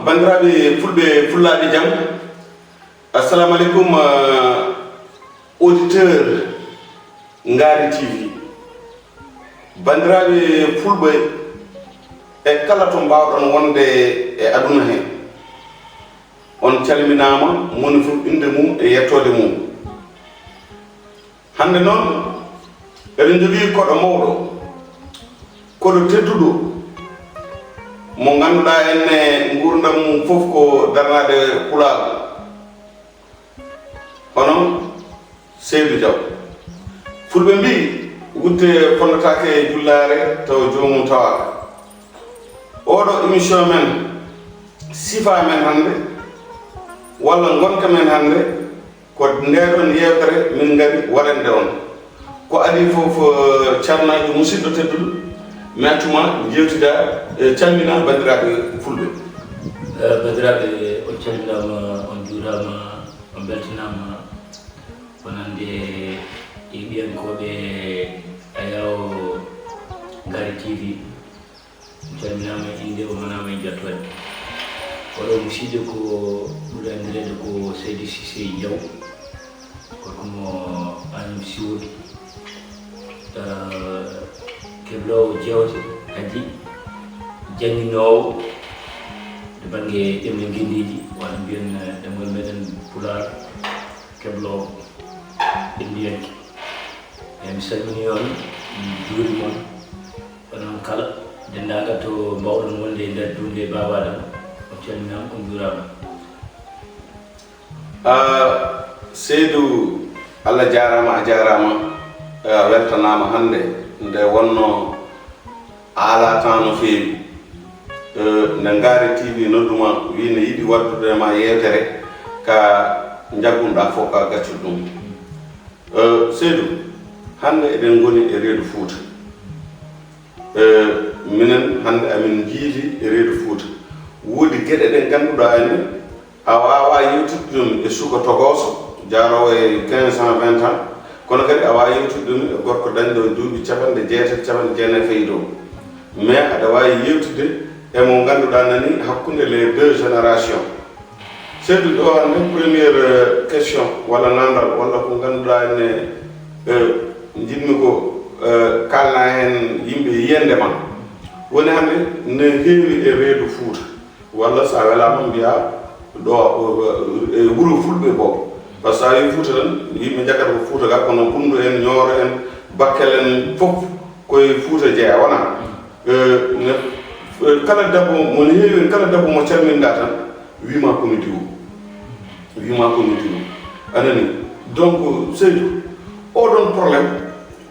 bandiraɓe fulɓe fullaɓe jaam, assalamu aleykum auditeur Ngari TV. bandiraɓe fulɓe e kala to mbawɗon wonde e aduna hen, on calminama moni fof inde mum e yettode mum. hande noon eɗen jogui koɗo mawɗo, koɗo tedduɗo mo ganduɗa enne gurdam mum fof ko darnade pulago, hono Seydou Diaw. fulɓe mbi wutte fonnatake jullare taw jomum tawaka. oɗo émission men sifa men hande walla gonka men hande ko ndeɗon yewtere min gari waɗande on ko adi fof ceernajo musidɗo tedduɗo mettuma jewtida calmina bandiraɓe fulɓe. bandiraɓe on calminama, on juurama, on beltanama wonande e ɓiyankoɓe ayaw Ngari TV. calminama inde o manama e jettode. oɗo musidɗo ko ɓuri andirede ko Seydou Cissé Diaw, kokomo anum siwol keblowo jewte kadi jannginowo to banggue ɗemle guindiji walla mbiyen ɗemgol meɗen pular keblowo ɓe mbiyanke. mi salmini on mi juuri moon onon kala dendagal to mbawɗon wonde e nder dunde babadam, on calminama, on juurama. Seydou Allah jarama, a jarama, weltanama hande nde wonno ala temps no feewi. nde Ngari TV nodduma wi ne yiiɗi waddude ma yewtere ka jaggunɗa fof ka gaccuɗo ɗum. Seydou, hande eɗen goni e reedu Fouta. minen hande amin jiiti e reedu Fouta. woodi gueɗe ɗe ganduɗa enne a wawa yewtude ɗum e suka togoso jarowo e 15 ans 20 ans, kono kadi a wawi yewtude ɗum e gorko dañɗo duuɓi 90 90 fayi dow. mais aɗa wawi yewtude e mo ganduɗa nani hakkude les deux générations. Seydou ɗo hande première question walla nandal walla ko ganduɗa enne jinmi ko kalna hen yimɓe yiyande ma woni hande ne heewi e reedu Fouta, walla sa welama mbiya ɗo e wuuro fulɓe bo, par ce que sa wi Fouta tan yimɓe jaggata ko Fouta ga, kono Pundu en, Ñooro en, Bakel en fof koye Fouta jeeya wona. kala debbo mo heewi, kala debbo mo calminɗa tan wima komi diwo, wima komi diwo, anani. donc Seydou, oɗon probléme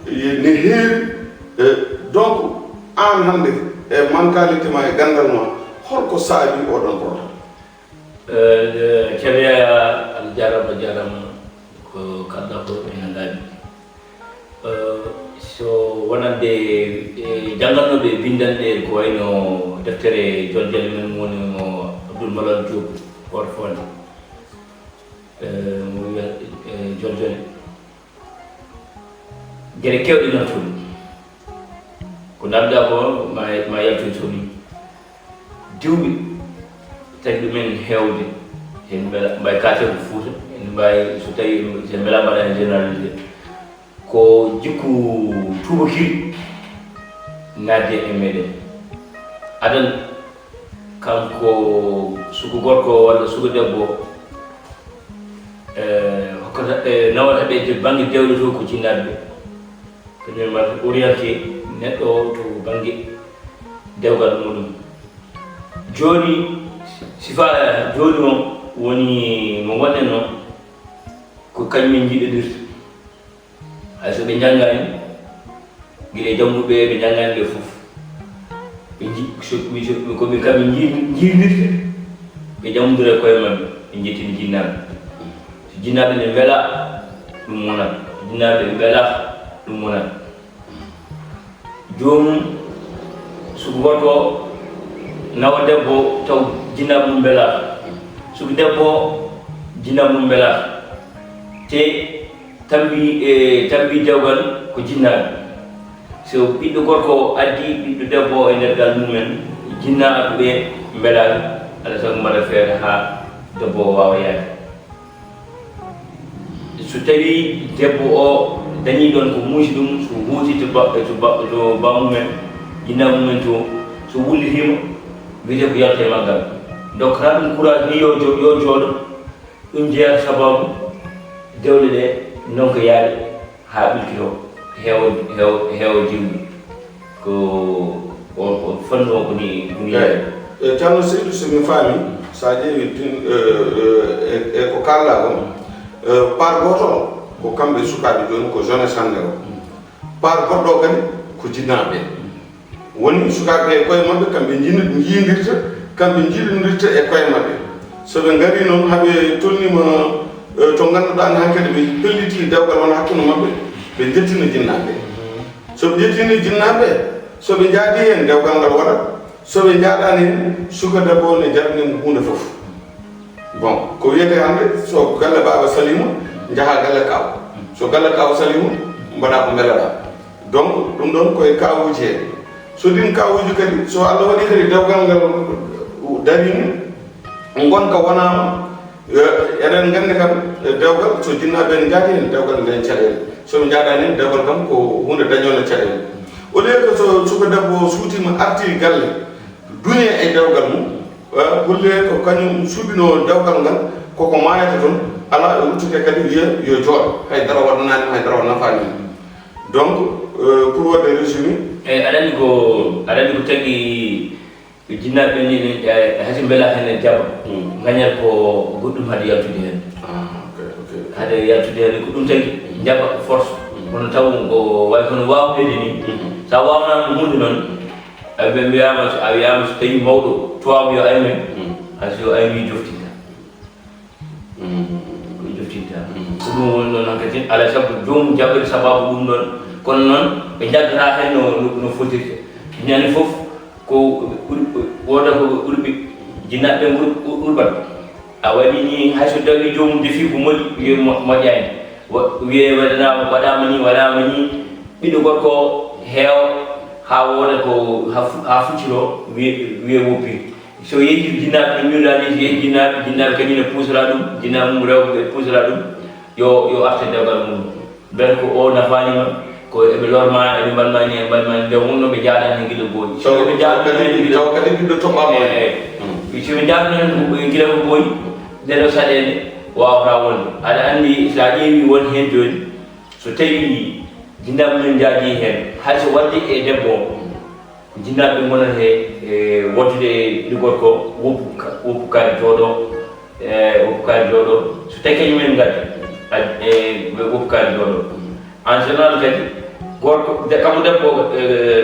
ne heewi, donc an hande e mentalité ma e gandal ma holko saabi oɗon probléme? ceerya Allah jarama ko kalɗa ko ene ngaaɓi. so wonande janggannoɓe bindanɗe ko wayno deftere joljale men woni mo Abdoul Malal Diop Orfone, mo wiya joljole gueɗe kewɗe noon toon ko namda ko ma yaltoy toon diwɓe tawi ɗumen hewde hen mbay katel Fouta en mbay so tawi sen mbela mbaɗa hen généralisé ko jikku tubakiri nadde e meɗen. adan kanko suku gorko walla suku debbo hokkata nawata ɓe to banggue dewle to ko jinnaɓe kañum mbaɗa orienté neɗɗo to banggue dewgal muɗum. joni sifa joni o woni mo gonɗen o ko kañumen jiɗodirta. hay so ɓe janggani guila jangguɓe ɓe janggani ɓe foof ɓe koɓe kamɓe jiidirte ɓe jammodira koye mabɓe ɓe jettini jinnaɓe. so jinnaɓe ne weela ɗum wonat, so jinnaɓe ɓe weela ɗum wonat. jomum suko goto nawa debbo taw jinnaɓe mum bela suko debbo jinnaɓe mum bela te tambi dewgal ko jinnaɓe so ɓiɗɗo gorko addi ɓiɗɗo debbo e nder gal mumen jinnaɓe ɓe belaɓe ala sago mbaɗa feere ha debbo o wawa yaade so tawi debbo o dañi ɗon ko muusi ɗum so huuti to bamumen jinnaɓe mumen to so wullitima wiyete ko yalte maggal donc tan ɗum courage ni yo jooɗo ɗum jeeyata sababu dewle ɗe nonko yaade ha ɓilkito heewo jiwdi ko o fannu o koni yaade ceerno Seydou somi faami sa ƴeewi e ko kalla ko par goto ko kamɓe sukaɓe joni ko jeunesse hande o par goɗɗo kadi ko jinnaɓe woni sukaɓe e koye mabɓe kamɓe jiidirta kamɓe jiiɗodirta e koye mabɓe soɓe gari noon haaɓe tolnima to ganduɗa ne hankkadi ɓe pelliti dewgal wona hakkude mabɓe ɓe jettina jinnaɓe soɓe jettini jinnaɓe soɓe jaadi hen dewgal ngal waɗat soɓe jaaɗani hen suka debbo ne jarnimo hunde foof bon ko wiyete hande so galle baba salima jaaha galle kaw so galle kaw salima mbaɗa ko beeleɗa donc ɗum ɗon koye kawuji he so ɗin kawuji kadi so Allah waɗi kadi dewgal ngal darini gonka wonama eɗen gandi kam dewgal so jinnaɓe ne jaadi hen dewgal nden caɗele soɓe jaaɗani hen dewgal kam ko hunde dañone caɗele au lieu que so suka debbo suutima arti galle duñe e dewgal mum hulle ko kañum suuɓino dewgal ngal koko mayata toon ala e wurtude kadi wiya yo jooɗo haydara waɗanani haydara o nafani donc pour wadde résumé aɗa andi ko tagui jinnaɓe ni hasi beela hen jaaba gañat ko goɗɗum haade yaltude hen haade yaltude hen ko ɗum tagui jaaba force kono taw ko way kono wawɓede ni sa wawnama hunde noon ɓe mbiyama a wiyama so tawi mawɗo towama yo ayme hayso yo aymi joftinta ko joftinta ko ɗum woni ɗon hankkadi alay saabu jomum jaɓɓere sababu ɗum ɗon kono noon ɓe jaddata hen no fotirte ñande foof ko woda ko ɓurɓe jinnaɓe ɓurɓat a waɗi ni hayso tawi jomum defi ko moƴƴi wiye moƴƴani wiye waɗama ni waɗama ni ɓiɗɗo gorko heew ha woda ko ha fucciro wiye woppi so yeehi jinnaɓe no miwɗani so yeehi jinnaɓe kañum ne puusora ɗum jinnaɓe mum rewɓe ɓe puusora ɗum yo arta dewgal mum beele ko o nafanima ko eɓe lorma eɓe mbalmani e mbalmani nde wonno ɓe jaaɗani e guila gooƴi soɓe jaaɗano hen guila kadi ɓiɗɗo toɓɓama soɓe jaaɗano hen guila ko gooƴi ndeɗo saɗede wawata wonde aɗa andi sa ƴeewi won hen joni so tawi jinnaɓe men jaaji hen hayso wadde e debbo o jinnaɓe gonata e woddude e gorko woppu kaari jooɗo so tawi kañumen gadda e woppu kaari jooɗo en général kadi gorko kamo debbo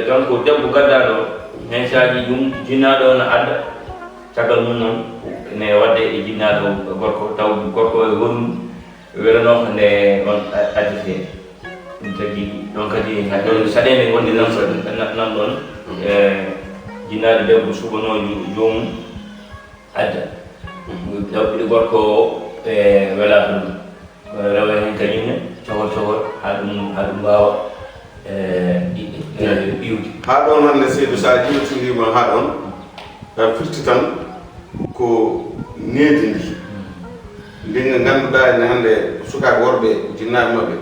kanko debbo gaddaɗo hen saji ɗum jinnaɗo no adda caggal mum noon ne wadde e jinnaɗo gorko taw gorko e honum welanoko nde on addete ɗum tagui ɗon kadi ɗon saɗede wonde nan ɗon jinnaɗo debbo suɓano jomum adda taw ɓiɗo gorko o welata ɗum rewa hen kañumne cohol ha ɗum wawa iwde ha ɗon hande Seydou sa jiwtirima ha ɗon firti tan ko needi ndi ndi ganduɗa ene hande sukaɓe worɓe jinnaɓe mabɓe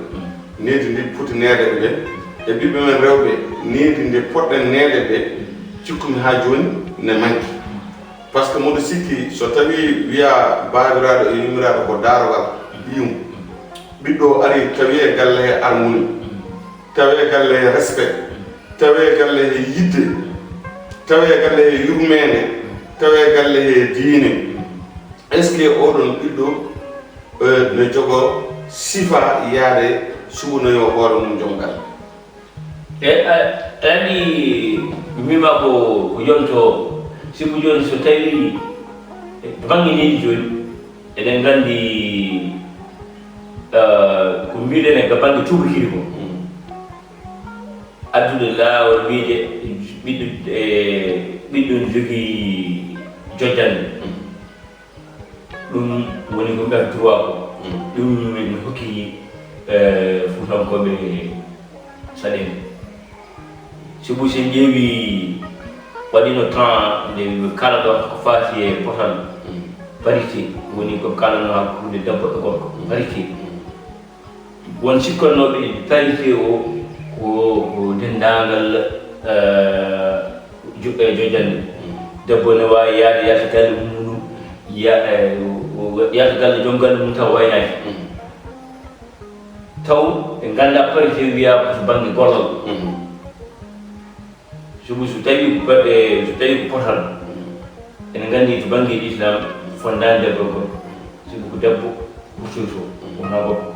needi ndi poti needeɓe ɓe e ɓiɓɓe men rewɓe needi ndi poɗɗen neede ɓe cikkumi ha joni ne manki par ce que moɗo sikki so tawi wiya babiraɗo e yummiraɗo ko darogal ɓiyum ɓiɗɗo ari tawi e galle he harmonie tawi e galle he respect tawi e galle he yidde tawi e galle he yurmede tawi e galle he diine est ce que oɗon ɓiɗɗo ne jogo sifa yaade suɓanoyo hoore mum joom gal andi mima ko yonto sibu joni so tawi bangineji joni eɗen gandi ko mbiɗen e bange tubakiri ko addude laawol wiide ɓiɗɗo ɓiɗɗo jogii jojjande ɗum woni ko mbiyata droit ko ɗum min hokki fuutankoɓe saɗen sibu sen ƴeewi waɗino temps nde kala ɗo ko faati e potal parité woni ko kalano hakkude debbo e gorko parité won sikkannoɓe parité o ko dendagal jojjande debbo ne wawi yaade yata galle muɗum yata galle joom galle mum taw waynaki taw ɓe ganda parité wiya to banggue gollal so tawi ko potal ene gandi to banggue islam fondade debbo ko sibu ko debbo kurtoto wona gorko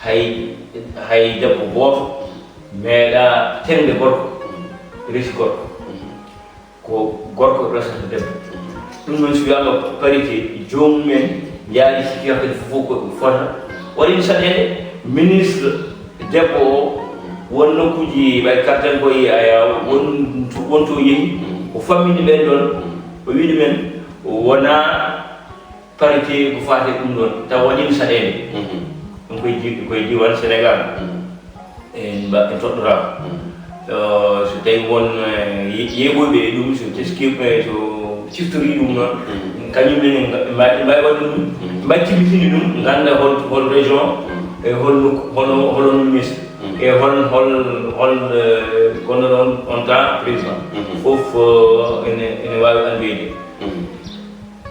hay debbo gooto meeɗa tengde gorko resi gorko ko gorko resata debbo ɗum noon so wiyama parité jomumen yaari sikki hakkadi fof ko fota waɗino saɗede ministre debbo o won nokkuji ɓay kartan koye aya won to yeehi o fammini ɓen ɗon o wiɗi men wona parité ko fate ɗum ɗon taw waɗino saɗede ɗum koye diwan sénégal en toɗɗorama so tawi won yeeɓoɓe e ɗum so teskiɓe so ciftori ɗum noon kañumne mbawi waɗde ɗum mbawi timitini ɗum ganda hol région e holno ministre e gonɗo ɗon on temps président fof ene wawi andoyde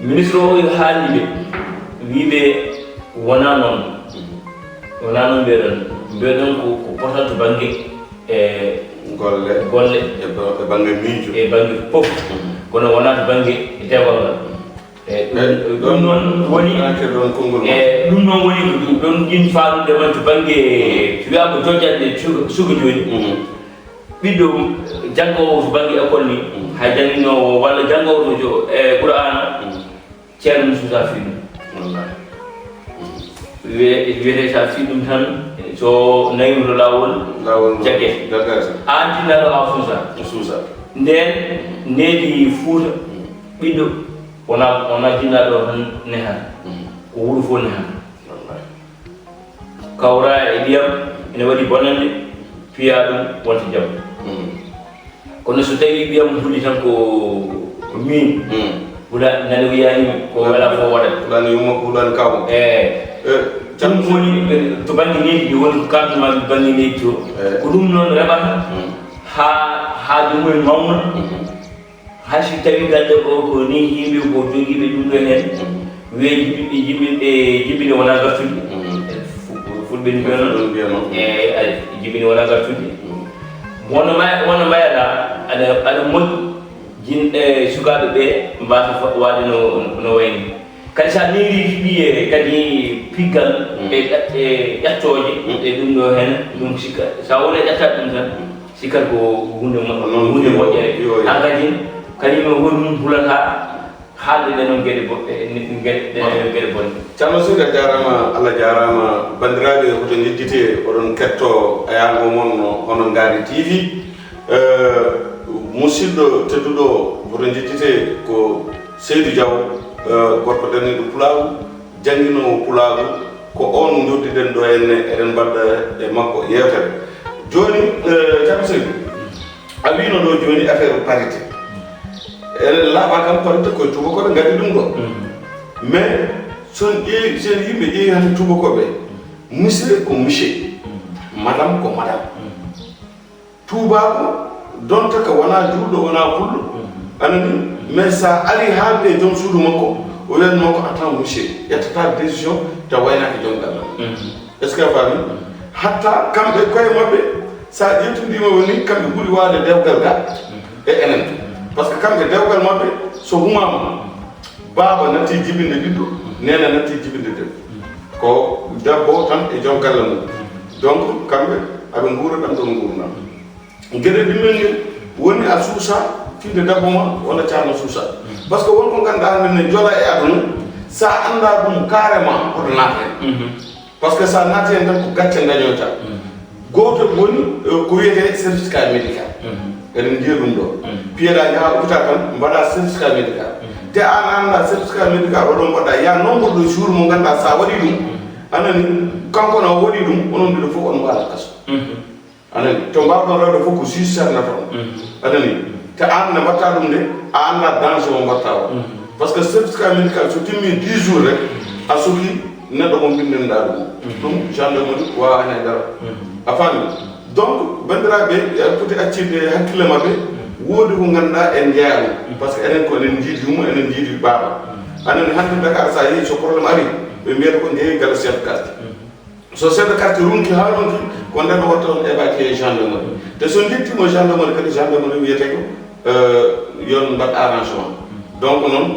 ministre o haalniɓe wiɓe wona noon mbiyeɗon ko potal to banggue golle e banggue miijo e banggue fof kono wona to banggue dewal ngal ɗum noon woni ɗum noon woni ɗon ɗin faalude man to banggue so wiyama jojjande suka joni ɓiɗɗo janggowo to banggue école ni hay jangguinowo walla janggowo to e qur'ana ceerno Moussa Fiɗum wiyete sa fi ɗum tan so nawino lawol jagge an tinnaɗo ha suusa nden needi Fuuta ɓiɗɗo wona jinnaɗo tan nehan ko wuuro fof nehan kawra e ndiyam ene waɗi bonande piya ɗum wonta jaam kono so tawi ɓiyam huuli tan ko min ɓuura nane wiyanimi ko wala fof waɗat ɓuurani yumma ko ɓuurani kawo ɗum woni to banggue neydi ɗi woni ko kaldumaɓe banggue neydi to ko ɗum noon reɓata ha jumumen mawna hay so tawi galle o ko ni yimɓe ko joguiɓe ɗum ɗo hen wiye jibine wona gartude fulɓe ni mbiyano jibine wona gartude wono mbayaɗa aɗa moƴƴi jinɗe sukaɓe ɓe mbasa waade no wayni kadi sa niri ɗiye kadi piggal e ƴattoje e ɗum ɗo hen ɗum sikka sa woni ƴatta ɗum tan sikkat ko hunde moƴƴere an kadi kañum woni mum hulata haalde ɗe noon gueɗe bonɗe ceerno Seydi a jarama Allah jarama bandiraɓe hoto jeddite oɗon ketto ayago moon hono Ngari TV musidɗo tedduɗo hoto jeddite ko Seydou Diaw gorko daniɗo pulaw jangguinowo pulaw ko on joddiɗen ɗo henne eɗen mbaɗɗa e makko yewtere joni ceerno Seydou a wino ɗo joni affaire parité ene laaɓa kam parité koye tubakoɓe gadi ɗum ɗo mais sen yimɓe ƴeewi hande tubakoɓe monsieur ko monsieur madame ko madame tubako donta ko wona julɗo wona pulɗo anani mais sa ari haalde e joom suudu makko o wiyanno ko attend monsieur ƴettata décision taw waynaki joom gandal est ce que a faami hatta kamɓe koye mabɓe sa ƴettodima woni kamɓe ɓuuri wawde dewgal ga e enen par ce que kamɓe dewgal mabɓe so humama baaba natti jibinde ɓiɗɗo nena natti jibinde debbo ko debbo tan e joom galle mum donc kamɓe aɓe guura ɗam ɗon gurnam gueɗe ɗimen ngel woni a suusa fiide debbo ma walla ceerno suusa par ce que wonko ganduɗa hande ne joola e aduna sa anda ɗum carrément hoto naata hen par ce que sa naati hen tan ko gacce dañoyta goto woni ko wiyete certificat médical enen jiya ɗum ɗo piyeɗa jaha hôpital tan mbaɗa certificat médical te an anda certificat médical oɗon mbaɗa ya nombre de jour mo ganduɗa sa waɗi ɗum anani kanko no waɗi ɗum onon ɗiɗo fof on mbaala kaso anani to mbawɗon rewde fof ko juge cernata on anani te an ne mbatta ɗum nde a anda danger mo mbatta o par ce que certificat médical so timmi 10 jours rek a sohli neɗɗo mo binndinɗa ɗum gendarmerie wawa hen dara a faami donc bandiraɓe poti accirde hakkille mabɓe woodi ko ganduɗa en jeeya ɗum par ce que enen ko enen jiidi yumo enen jiidi baaba anani hande Dakar sa yeehi so probléme ari ɓe mbiyata ko jeeyi gala chef de quartier so chef de quartier runki ha runki ko nden watta on évacué gendarmerie te so jettimo gendarmerie kadi gendarmerie wiyete ko yon mbaɗ arrangement donc noon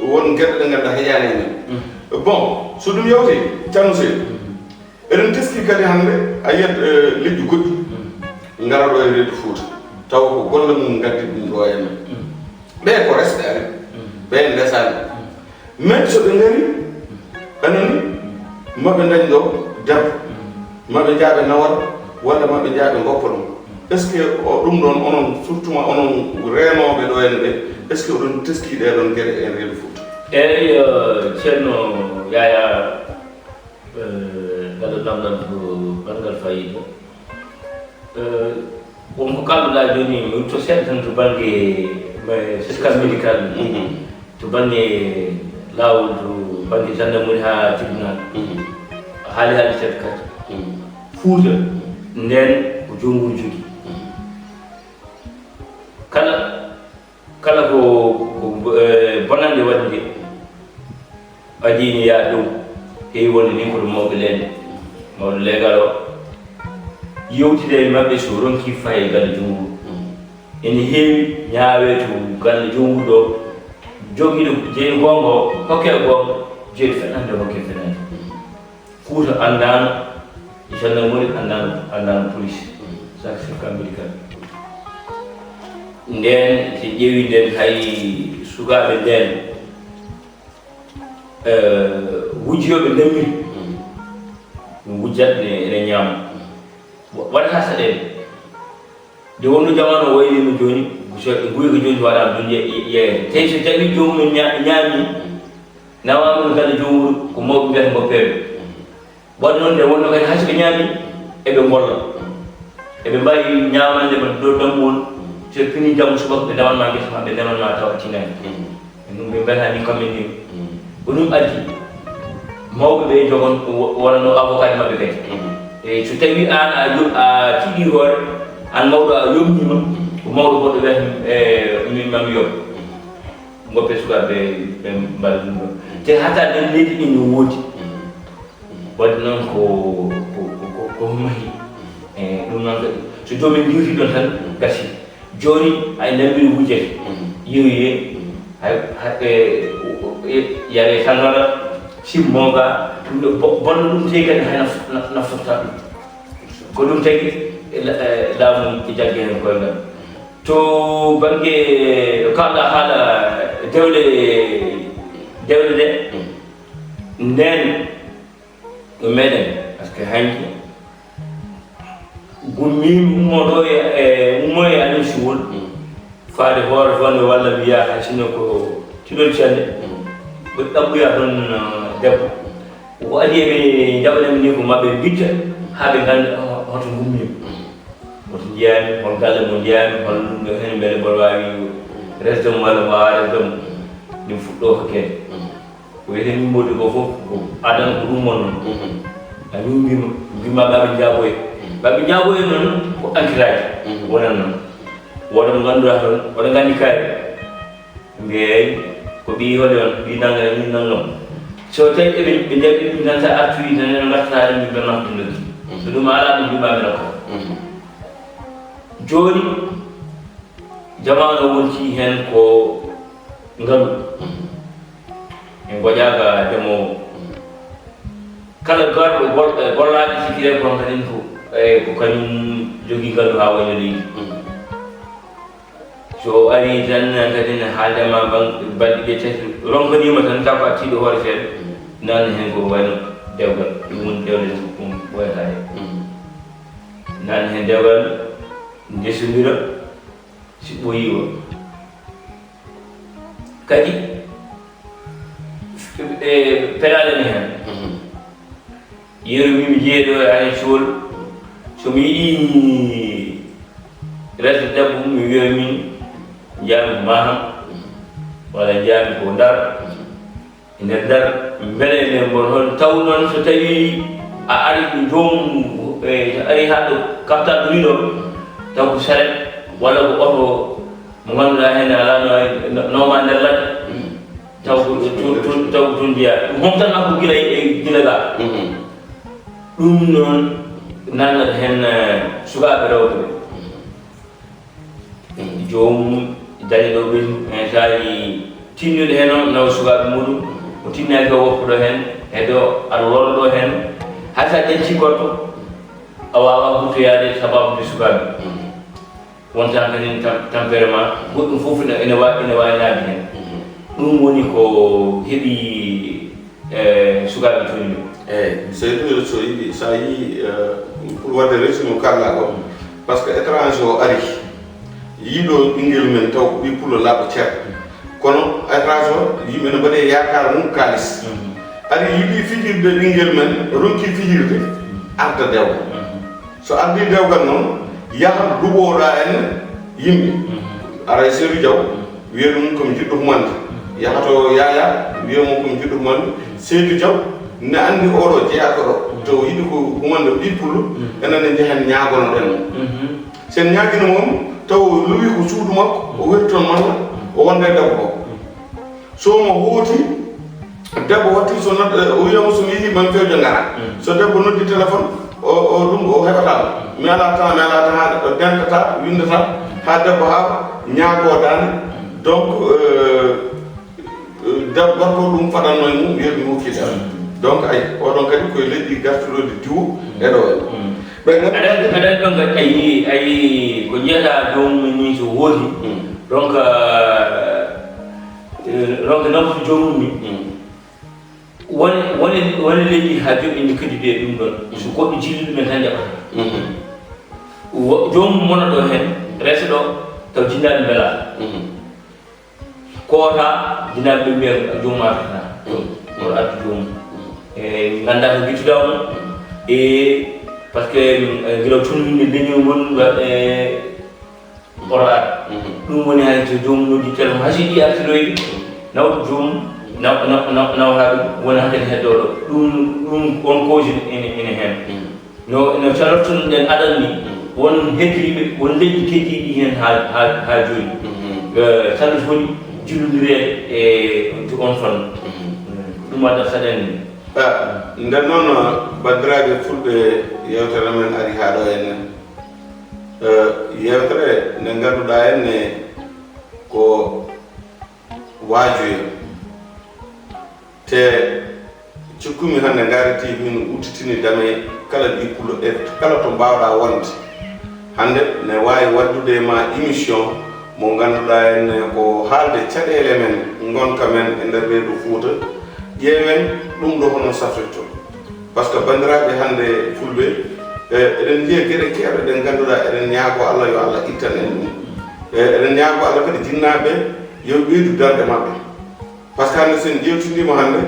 won gueɗe ɗe ganduɗa heeƴani men bon so ɗum yawti Thierno Seydou eɗen teski kadi hannde a yiyat liƴƴi goɗɗi ngara ɗo e leydi Fouta taw ko golle mum gaddi ɗum ɗo e men ɓe ko resɓe ari ɓe ndesani mais so ɓe ngari anani maɓe dañi ɗo debbo maɓe jaaɓe nawal walla maɓe jaaɓe goppa ɗum est ce que ɗum ɗon onon surtout ma onon renoɓe ɗo en ɓe est ce que oɗon teski ɗeɗon gueɗe e leydi Fouta eyyi ceerno Yaya gaɗo namdal ko banggal fayida wonko kalduɗa joni mi witto seeɗa tan to banggue certificat médical to banggue lawol to banggue gendarmerie ha tribunal haali certificat Fouta nden ko jomum jogui kala ko bonande wadde nde adini ya dow heewi wonde ni ko ɗum mawɓe leɗɗe mawɗo leegal o yewtide maɓɓe so ronki faye galle jomum ene heewi ñaawe to galle jomum ɗo jogiiɗo jeyi gonga o hokke gonga jeeɗi fenande hokke fenande Fouta andano gendarmerie andano police certificat médical nden si ƴeewi nden hay sukaɓe nden wujjoɓe ndemiri ɗum wujjatde ene ñaama waɗata saɗede nde wonno jamanu waylino joni guy ko joni waɗama ɗum yeeyede tawi so tawi jomum ñaami nawama no galle jomum ko mawɓe mbiyata ngoppeɓe waɗ noon nde wonno kadi hayso ɓe ñaami eɓe golla eɓe mbawi ñamande ɓe ɗo dammuwol so fini jammu subaka ɓe ndemanma guesa ma ɓe ndemanma taw tinani ɗum ɓe mbiyata ni kamɓe ni ko ɗum addi mawɓe ɓe jogon wonano avocat maɓɓe kadi eyi so tawi an a tiiɗi hoore an mawɗo a yomnima ko mawɗo goɗɗo wiyata min mami yob goppe sukaɓe ɓe mbaɗa ɗum ɗon te hatta nden leydi ɗi no woodi wadde noon ko mahi ɗum noon kadi so jomin diwti ɗon tan gasi joni hay nambiri wujjete yeyoye yare tangara simmoga ɗum ɗo bonno ɗum tawi kadi hay naftota ɗum ko ɗum tagi laamu jagge hen koyngal to banggue kalɗa haala dewle ɗe nden ɗo meɗen par ce que hanki gummimi ummoɗo ummoye anen suwol faade hoore fonde walla mbiya hay sinno ko tiɗol cande ɓe ɗaɓɓoya toon debbo ko adi eɓe jaɓanemi ni ko maɓɓe bitta haaɓe ganda hoto gummimi hoto jeyami hol galle mo jeyami hol hen beele mboɗo wawi resdemo walla mbawa resdemo ɗum fuɗɗo hokkede ko wiyete mimmode ko fof ko adana ko ɗum won noon a yumbima mbima ɓaɓe jaaboye ɓaɓe jaaboye noon ko entiraji wonan noon woɗa mo ganduɗa toon oɗo gandi kaari mbiyeyi ko ɓi hoɗe on ɓi nangga ni nanngam so tawi ɓe jaɓi ɗum tan sa artuyi tan ene gartare mi ɓe makko loggi so ɗum ala ɗum jumaɓe nokka joni jamanu wonti hen ko ngalu en goƴaga demowo kala garɗo gollaɓe sikire kon kadin ko ko kañum jogui ngalu ha wayno leydi so ari tan kadi ne haaldema balɗe ɓe tati ronkanima tan taw ko attiɗo hoore seeɗa nanni hen ko wayno dewgal ɗum woni dewle ɗum woyata he nan hen dewgal ndesodira si ɓoyiwa kadi pelale ni hen yeru mimi jeeɗo ane sool somi yiɗi resde debbo mi wiya min jaami maham walla jaami ko Ndar e nder Ndar beele nden bon hon taw noon so tawi a ari ɗo joomum so ari ha ɗo kapta ɗo wiɗo taw ko saret walla ko oto mo ngannduɗaa heen alaa nowma nder ladde taw ko toon jeeya ɗum homtanma ko gila ga ɗum noon nannata heen sukaaɓe rewɓe joomum dañi ɗo ɓen hen saaji tinnude heen on nawa sukaaɓe muɗum o tinnaaki o woppuɗo heen hedo aɗa wollo ɗo heen hay sa ƴetti goɗɗo a wawa hutoyade sababude sukaaɓe wontan kadi tempérament goɗɗum fof ene wawi naabi heen ɗum woni ko heeɓi sukaaɓe toni eyyi Seydou so yiɗi sa yii pour wadde résumé kalla ko par ce que étranger o ari yiiɗo ɓinguel men taw ko ɓi pullo laaɓa ceerɗo kono étranger o yimɓe ne mbaɗe yakar mum kalis ari yiiɗi fijirde ɓinguel men ronki fijirde arda dewgal so ardi dewgal noon yaha duɓoɗa en yimɓe aray Seydou Diaw wiya ɗum komi jiɗɗo humande yahato Yaya wiya mum komi jiɗɗo humande Seydou Diaw ne andi oɗo jeeyaka ɗo taw yiɗi ko humande ɓi pullo enenne jehen ñagono ɗen sen ñaguino mom taw lowi ko suudu makko o wari toon malla o wonde debbo o so mo hooti debbo watti so o wiyama somi yeehi mami fewjo ngara so debbo noddi téléphone o ɗum o heɓatama mi ala temps mi ala temps ha dentata windata ha debbo ha ñagodani donc debbo gorko ɗum faɗanno e mum wiya mi hokkitama donc ay oɗon kadi koye leƴƴi gartuɗode diwo eɗo aɗa ɗon kadi ayi ko jeyata joomum ni so woodi donc nawtu joomum ni woni leƴƴi ha joɗɗini kadi de ɗum ɗon so goɗɗo jilli ɗumen tan jaɓata joomum mona ɗo heen resa ɗo taw jinnaɓe mbela koota jinnaɓe ɓe mbiya joomum artata oɗo artu joomum e ganda ko guittuɗa mum e par ce que guila tunminde leñol ngol oɗo ar ɗum woni hay so joomum noddi téléphone hay so yiɗi artiroyde nawɗo joomum nawata ɗum woni hakkadi heddoɗo ɗum on cause ene heen no calortono ɗen aɗan ni won heddiɓe won leƴƴi keddiɗi heen ha joni saɗa foti jillodirede e on fannu ɗum waɗa saɗen nden noon bandiraɓe fulɓe yewtere men ari ha ɗo henne yewtere nde ngannduɗa henne ko waajoyo te cikkumi hannde garati min udditini dame kala ɗippulo e kala to mbawɗa wonde hannde ne wawi waddude ma émission mo ngannduɗa henne ko haalde caɗele men gonka men e nder ɓeyɗo Fouta ƴeewen ɗum ɗo hono safrirto par ce que bandiraɓe hannde fulɓe eɗen jiya gueɗe kewɗe ɗe ngannduɗa eɗen ñaago Allah yo Allah ittan en ɗum eɗen ñaago Allah kadi jinnaɓe yo ɓeydu darde maɓɓe par ce que hannde sen ƴewtidima hannde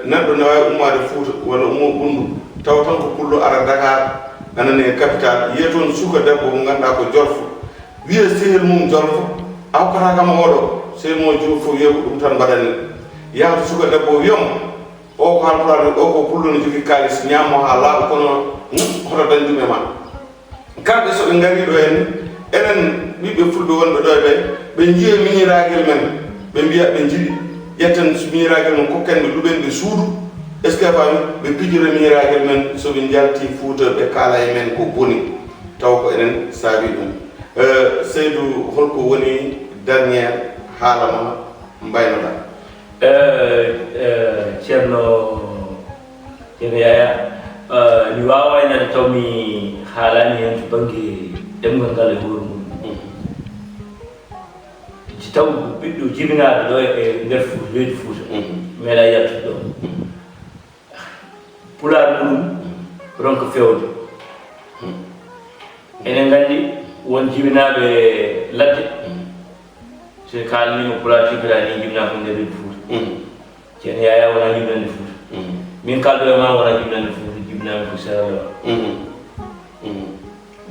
neɗɗo ne wawi ummade Fouta walla ummo Ɓundu taw tan ko pullo ara Dakar anani e capital yiya toon suka debbo mo ganduɗa ko jorfo wiya sehil mum jorfo awkata kam oɗo sehil mo jorfo wiya ko ɗum tan mbaɗani yahata suka debbo wiyamo o ko halpulade o ko pullo ne jogui kalis ñammo ha laaɓa kono hoto dañdum e ma kamɓe soɓe gari ɗo henne enen ɓiɓɓe fulɓe wonɓe ɗo ɓe ɓe jiiya miñiragel men ɓe mbiya ɓe jiiɗi ƴetten miñiragel men kokken ɓe luɓenɓe suudu est ce que fami ɓe pijira miñiragel men soɓe jalti Fouta ɓe kaala e men ko boni taw ko enen saabi ɗum Seydou holko woni derniére haalama mbaynoɗa ceerno Yaya mi wawa inade taw mi haalani hen to banggue ɗemgal ngal e hoore mum taw ɓiɗɗo jibinaɗo ɗo e nder Fouta leydi Fouta meeɗa yaltude ɗo pulaar muɗum ronka fewde enen gandi won jibinaɓe ladde so kalnima pratique ni jibina ko nder Fouta ceerno Yaya wona jibinande Fouta min kalɗo e ma wona jibinande Fouta jibinami ko Serawa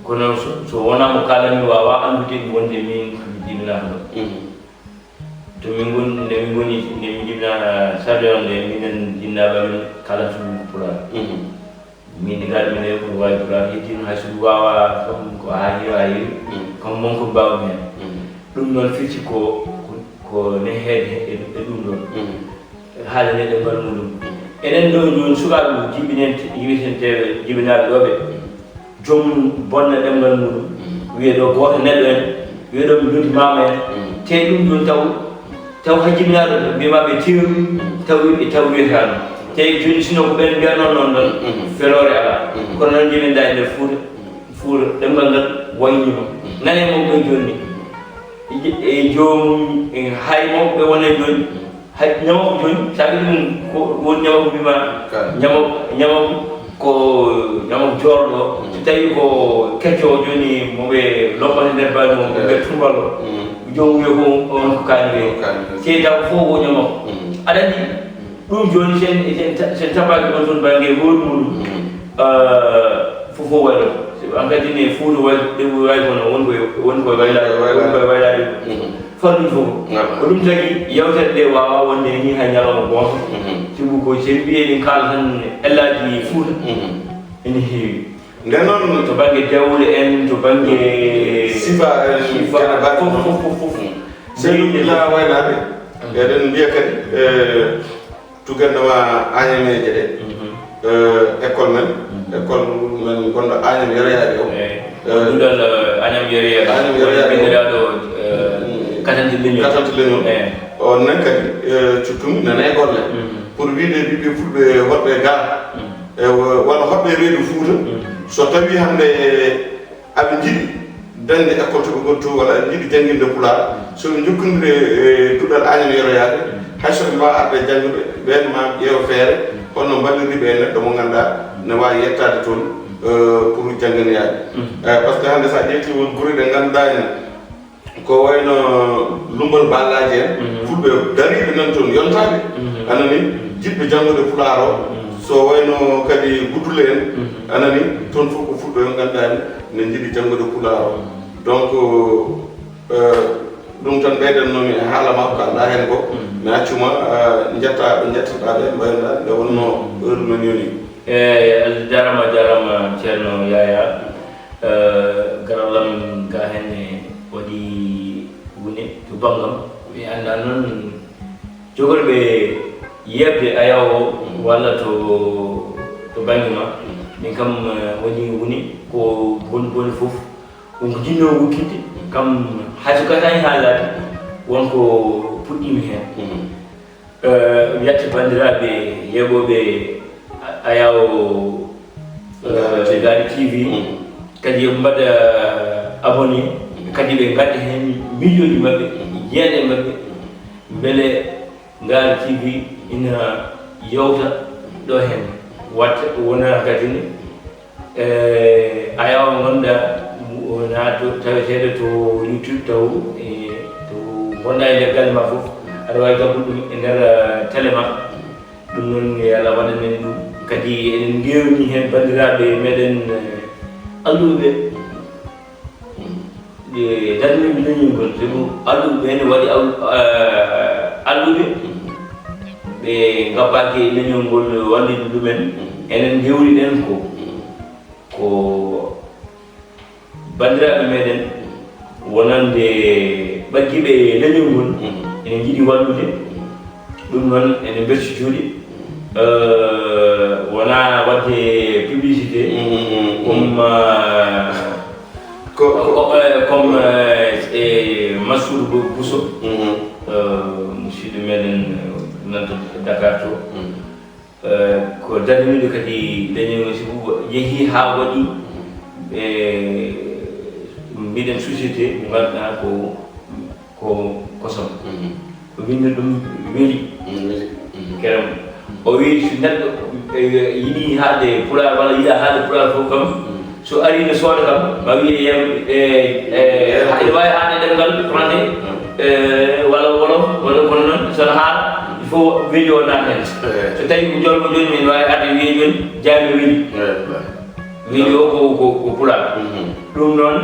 kono so wona mo kalani wawa andude wonde min komi jibinaka ɗo to min goni nde min goni nde min jibina sarde on nde minen jinnaɓe amen kalantumin ko pulaar min gaɗa min e ko wawi pulaar heddino hay so wawa kam ko hayiri kam mon ko mbawmi hen ɗum noon firti ko ne heede e ɗum ɗon haala neɗɗo mbaɗa muɗum enen ɗo joni sukaɓe yiɓetenteɓe jibinaɓe ɗoɓe joomum bonna ɗemgal muɗum wiye ɗo goto neɗɗo en wiye ɗo mi donti mama en te ɗum ɗon taw ha jibinaɗo ɗo mbiyamaɓe teeru taw wiyetano te joni sino ko ɓen mbiyano noon ɗon felore ala kono noon jibinɗa e nder Fouta ɗemgal ngal waynima nane mawɓe joni e joomum hay mawɓe wone joni hay ñamako joni sabi ɗum ko won ñamako mbima ñamako ko ñamako jorɗo so tawi ko kecco joni moɓe loppata nder bani mo ɓe tumbalo jomum wiya ko on ko kaani te taw fof wo ñamako aɗa andi ɗum joni sen tabaki on toon banggue hoore muɗum fofo waylo an kadi ne Fouta way kono woni koye waylade fanɗum fof ko ɗum tagui yewtere ɗe wawa wonde ni hay ñalawma goto sibu ko sen mbiye ɗin kaala tan ellaji Fouta ene heewi nden noon to banggue dewle en to banggue sifa fof sen ɗum la waylade eɗen mbiya kadi tugandema Agname ɗe école men gonɗo Agname Yoroyaɓe o ɗuɗal Agname Yoroyaɓe ɓiniraɗo katante leñol on nan kadi cuttumi nana e golle pour wiide ɓiɓɓe fulɓe woɗɓe gal walla hoɓɓe reedu Fouta so tawi hande aɓe jiiɗi dañde école to ɓe goni to walla aɓe jiiɗi jangguinde Pulaar soɓe jokkodire duɗal Agname Yoroyaɓe hayso ɓe mbawa arde janggude ɓen ma ƴeewa feere holno balliriɓe e neɗɗo mo ganduɗa ne wawi yettade toon pour jangginoyaɓe par ce que hande sa ƴetti won guure ɗe ganduɗa en ko wayno lumbal ballaji en fulɓe dariɓe nan toon yontaɓe anani jiɗɓe janggude Pulaar o so wayno kadi Guddule en anani toon fof ko fulɓe yo ganduɗa ne jiiɗi janggude Pulaar o donc ɗum tan ɓeydannomi e haala ma ko anda hen ko mi accuma jettaɓe jettataɓe mbaynoɗa nde wonno heure men yoni jarama ceerno Yaya garallam ga hen waɗi woni to bangam mi anda noon jogorɓe yebde ayaw walla to banggue ma min kam woni woni ko boni foof wonko jinno wukkinde kam hay so gatani haalade wonko puɗɗimi hen yetta bandiraɓe yeɓoɓe ayaw Gari TV kadi yoɓe mbaɗa abonné kadi ɓe gadda hen miijoji mabɓe jeeɗe mabɓe beele Gari TV ina yewta ɗo hen watta wona kadine ayaw gonɗa wona taweteɗo to YouTube taw to gonɗa e nder galle ma foof aɗa wawi gabbude ɗum e nder télé ma ɗum noon Allah waɗa men ɗum kadi eɗen gewni hen bandiraɓe meɗen alluɓe darniɓe leñol ngol sabu alluɓe ene waɗi alluɓe ɓe gabbaki leñol ngol wallide ɗumen enen gewni ɗen ko bandiraɓe meɗen wonande ɓagguiɓe leñol ngol ene jiiɗi wallude ɗum noon ene bertitoɗi wona wadde publicité comme Massoudou Bousso musidɗo meɗen nanto Dakar to ko darnimiɗo kadi leñol si yeehi ha waɗi mbiɗen société mo ganduɗa ko kosam o windi ɗum weeli keram o wi so neɗɗo yiɗi haalde Pulaar walla yiɗa haalde Pulaar fof kam so ari no soda kam ma wi yem hade way hade demgal français wala kono non so ha il faut video na hen so tawi ko jolmo joni min way ade wi joni jami video ko pula dum non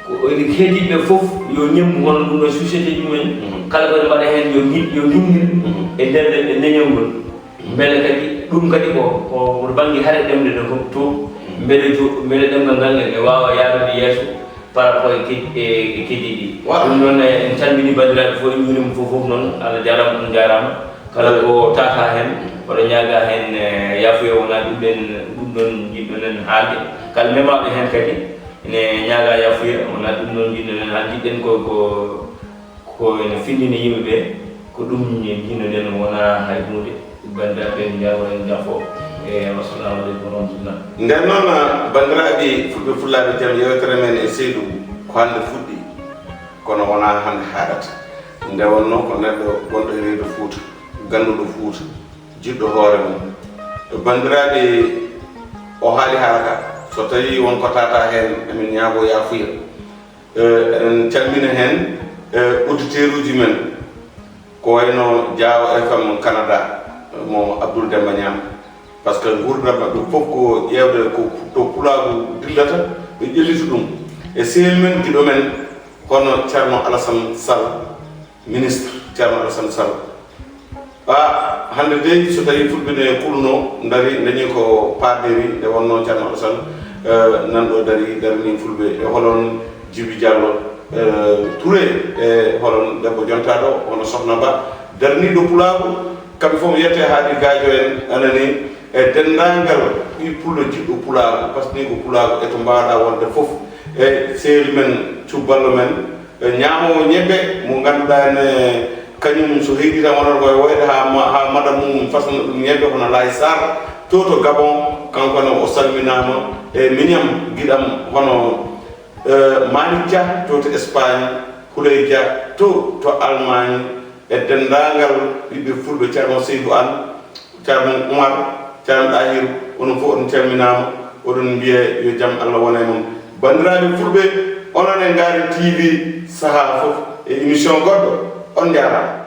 ko ene kedi be fof yo nyem won dum no société ji men kala ko mbaɗa hen yo ngingir e nder leñolngol mbele kadi ɗum kadi ko bangi hare ɗemde ɗo fof to mbele ɗemgal ngal e wawa yarude yeeso par rapport e kedi ɗi ɗum noon en calmini bandiraɓe fof en juurima fof noon Allah jarama on jarama kala ko tata hen oɗo ñaaga hen yafuya wona ɗum ɗon jiɗɗonen haalde kala memaɓe hen kadi ene ñaaga yafuya wona ɗum ɗon jiɗɗonen haal jiɗɗen ko ene findini yimɓeɓe ko ɗum jinnoɗen wona hay hunde bandiraɓe jawo en jafo wassalamu aleykum warahmatullah nden noon bandiraɓe fulɓe fullaɓe jaam yewtere men e Seydou ko hande fuɗɗi kono wona hande haɗata nde wonno ko neɗɗo gonɗo e reedu Fouta ganduɗo Fouta jiɗɗo hoore mum bandiraɓe o haali haala so tawi wonko tata hen emin ñaago yafuya eɗen calmina hen auditeur uji men ko wayno Diawo FM Canada mo Abdoul Demba Niam par ce que gurdam maɓɓe fof ko ƴewde ko to pulagu dillata ɓe ƴellita ɗum e sehil men giɗo men hono Ceerno Alassane Sall ministre Ceerno Alassane Sall hande de so tawi fulɓe ne kulno dari dañi ko paaderi nde wonno Ceerno Alassane nanɗo darini fulɓe e holon Djibi Diallo Touré e holon debbo jontaɗo hono Sohna Ba darniɗo pulagu kamɓe fof yette haaɗi gajo en anani e dendagal ɓi pullo jiɗɗo pulagu par ce que ni ko pulagu eto mbawɗa wonde fof e sehli men cubballo men ñamowo ñebbe mo ganduɗa ene kañum so heeɗi tan wonata koye woyde ha madame mum fasna ɗum ñebbe hono Lay Sar to Gabon kankone o salminama e miñam guiɗam hono Malick Dia to Espagne Houley Dia to Allemagne e dendagal ɓiɓɓe fulɓe Ceerno Seydou Anne Ceerno Oumar Ceerno Dahirou onon fof on calminama oɗon mbiya yo jaam Allah wona e moon bandiraɓe fulɓe onon e Ngari TV saaha fof e émission goɗɗo on jarama.